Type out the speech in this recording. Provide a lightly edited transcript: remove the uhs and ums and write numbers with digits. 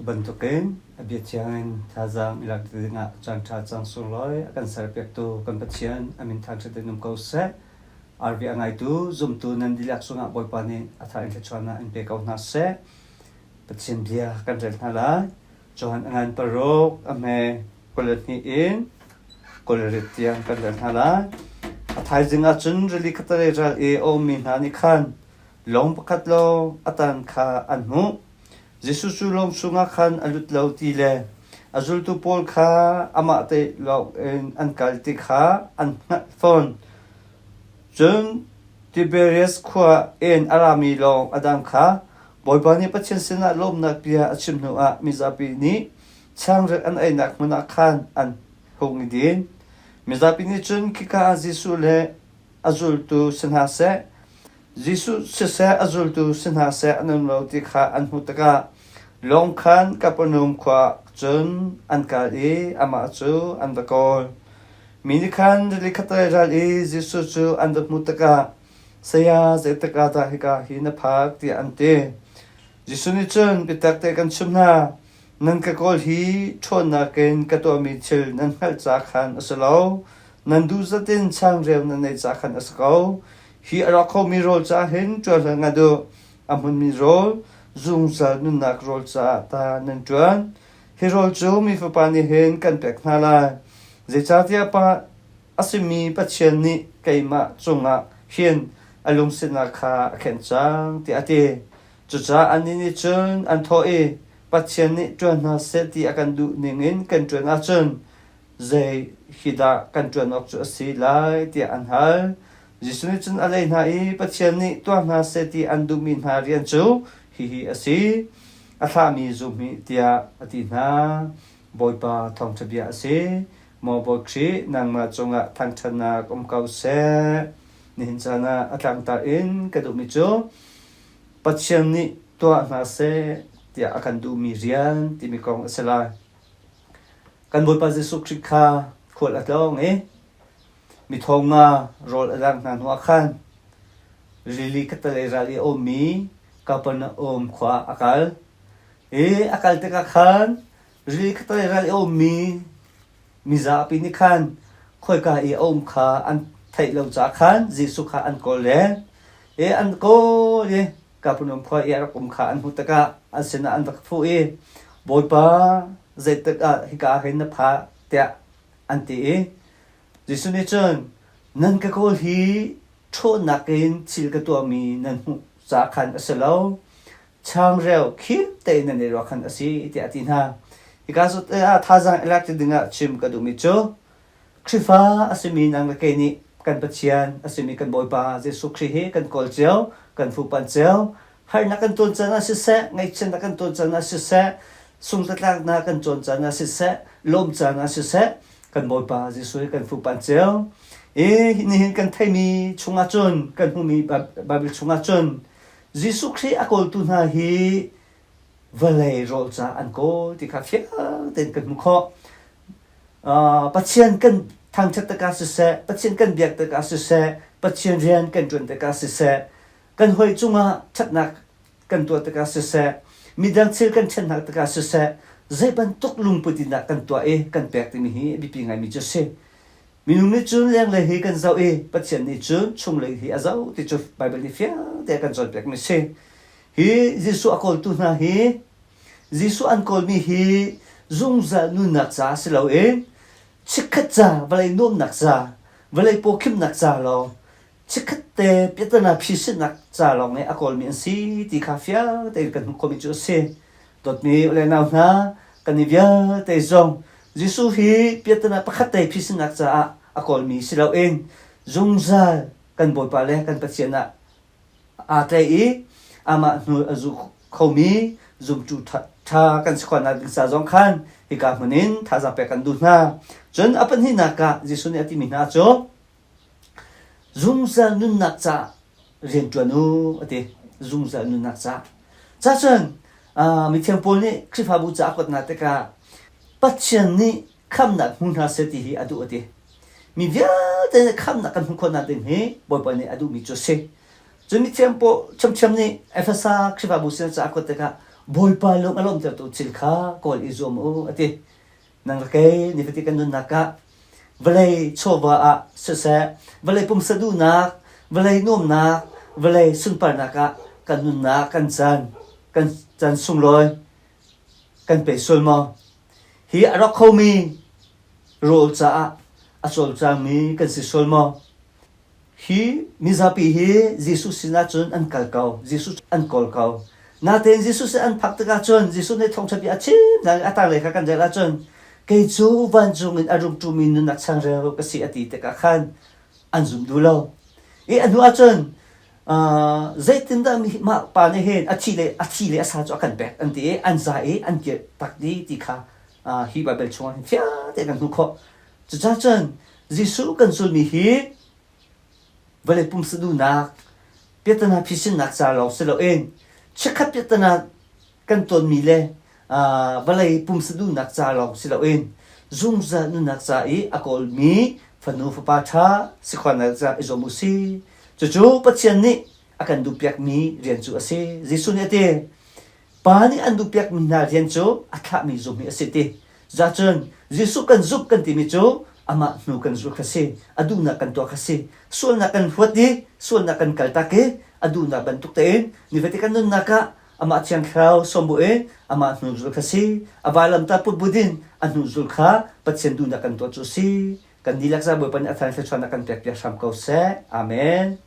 bentukin abiatian thazam ilak dinga changtha changsuloi akan sarpek tu kan pachian amin thang sedinum kause arbi angai tu zum tu nan dilak sunga boipani atha in chana in pe kau na se pachian dia kan rel hala johan angan parok ame kolani in kolretian kan rel hala athai jinga chun reli khatare ral e o min hani khan long pakat lo atan kha anhu Jesus long sunga khan alut lau ti le azul tu pol kha ama te lo en an kalti kha an phone jun Tiberius khwa en arami long adam kha boybani pachen sina lom nak pia achim no a mizapi ni changre an ai nak muna khan an hong din mizapi ni chun kika Jesus le azul tu sinha se Jesus se azul tu sinha se an lo ti kha an hutaka long khan kapanum kwa chun an kali ama chu an da kol mini khan likata rali Jesus chu an da mutaka saya zetaka ta hika hina phak ti ante Jesus ni chun pitak te kan chumna nan ka kol hi chona ken ka to mi chil nan hal cha khan asalo nan du zatin chang rew nan nei cha khan asako hi arakho mi rol cha hin chwa nga do amun mi rol zung sa nun nak rol cha ta nan chuan hi rol chu mi fa pa ni hen kan pek na la ze cha tia pa asimi pachen ni keima chunga hian alung sina kha khen chang ti ate chu cha ani ni chun an tho e pachen ni chuan na se ti akan du ningin kan chuan a chun ze hida kan chuan ok chu si lai ti an hal jisuni chun alai na e pachen ni to na se ti an du min ha rian chu hi asi athami zumi tia atina boipa thong thabia asi mo bokri nangma chunga thangthana komkau se nin chana atlanta in kadumi chu pachiam ni to na se tia akan du mi rian ti mi kong asala kan boipa jesu kha khol atlong mi thonga rol alang na nuwa khan rili katale rali o mi kapana khwa akal akal te ka khan ri khata ral mi za pi ni khan khoi ka kha an thai lo cha khan jisu kha an ko le an ko le kapana khwa ra kha an hutaka asena an tak fu boy pa zeta hika hen na pha te an ti jisu ni chon nan ka ko hi tho nakin chil ka to mi nan hu cha khan asalo chang reo khim te na ne ro khan asi ti atina ikaso thazang elected dinga chim ka dumi cho khrifa asimi nang la ke ni kan pachian asimi kan boipa jesu khri he kan kol cheo kan fu pan cheo har na kan ton chana si se ngai chen na kan ton chana si se sung tatlak na kan chon chana si se lom chana si se kan boipa jesu kan fu pan cheo ni kan thai mi chunga chon kan hu mi babil chunga chon Jesus Christ akol tu na hi valai rol cha an ko ti kha phia ten kan mu kho pachian kan thang chat ta ka se pachian kan biak ta ka se pachian rian kan chun ta ka se kan hoi chunga chat nak kan tu ta ka se midang chil kan chen nak ta ka se zai ban tok lung puti na kan tu kan pek ti mi hi bi pi ngai mi cho se minung ni chun leng le hi kan zau pachian ni chun chung le hi azau ti chu bible ni fia te kan chon pek mi se hi jisu akol tu na hi jisu an kol mi hi zung za nu nak cha se lo chikhat cha valai nom nak cha valai pokim nak cha lo chikhat te pietana phisi nak cha lo nge akol mi si ti kha fia te kan ko mi chu se dot mi le naw na kan ni via te zong jisu hi pietana pakhat te phisi nak cha akol mi si lo zung za kan boy pa le kan pachiana atai ama nu azu khomi zum chu tha kan sikhona sa jong khan hika manin tha za pe kan du na chon apan hi na ka jisu ni ati mi na cho zum za nun nak cha ren twanu ati zum za nun nak cha cha chon mi tempol ni khrifa bu cha kot na te ka pachian ni kham na hun ha se ti hi adu ati mi via te kham na kan hun ko na den he boy pa ni adu mi cho se chumi tempo cham ni efasa khiba busen cha ko te ka boy pa long alom ter tu chil kha kol izom o ati nang ke ni fati kan nun naka velai chowa a se velai pum sadu nak velai nom nak velai sun par naka kan nun na kan chan sung loi kan pe sol mo hi arok khomi rol cha a sol chang mi kan si sol mo hi mizapi hi Jesus sina chun an kalkau Jesus an kolkau na ten Jesus an phakta chun Jesus ne thong chapi achi na atang le kha kan jala chun ke chu van chung in arum tu min nak chang re ka si ati te ka khan an zum du lo e anu a chun zaitin da mi ma pa ne hen achi le asa chu kan bek an ti an za e an ke tak di ti kha hi babel chung fia te kan hu kho chu cha chun Jesus kan sul mi hi vale pum sadu nak pietana phisin nak cha lo se lo en chekhat pietana kan ton mi le vale pum sadu nak cha lo se lo en zum za nu nak cha e akol mi fanu fa pa tha sikhwan nak cha izomusi chu pachian ni akan du piak mi rian chu ase jisu ne te pani an du piak mi na rian chu atha mi zum mi ase te za chun jisu kan zup kan ti mi chu ama nu kan zu khase adu na kan to khase sul na kan huati sul na kan kalta ke adu na ban tuk te ni veti kan nun naka ama chiang khau sombu e ama nu zu khase avalam ta put budin anu zul kha patsen du na kan to chu si kan dilak sa boy pan athan se chana kan pek pek sam ko se amen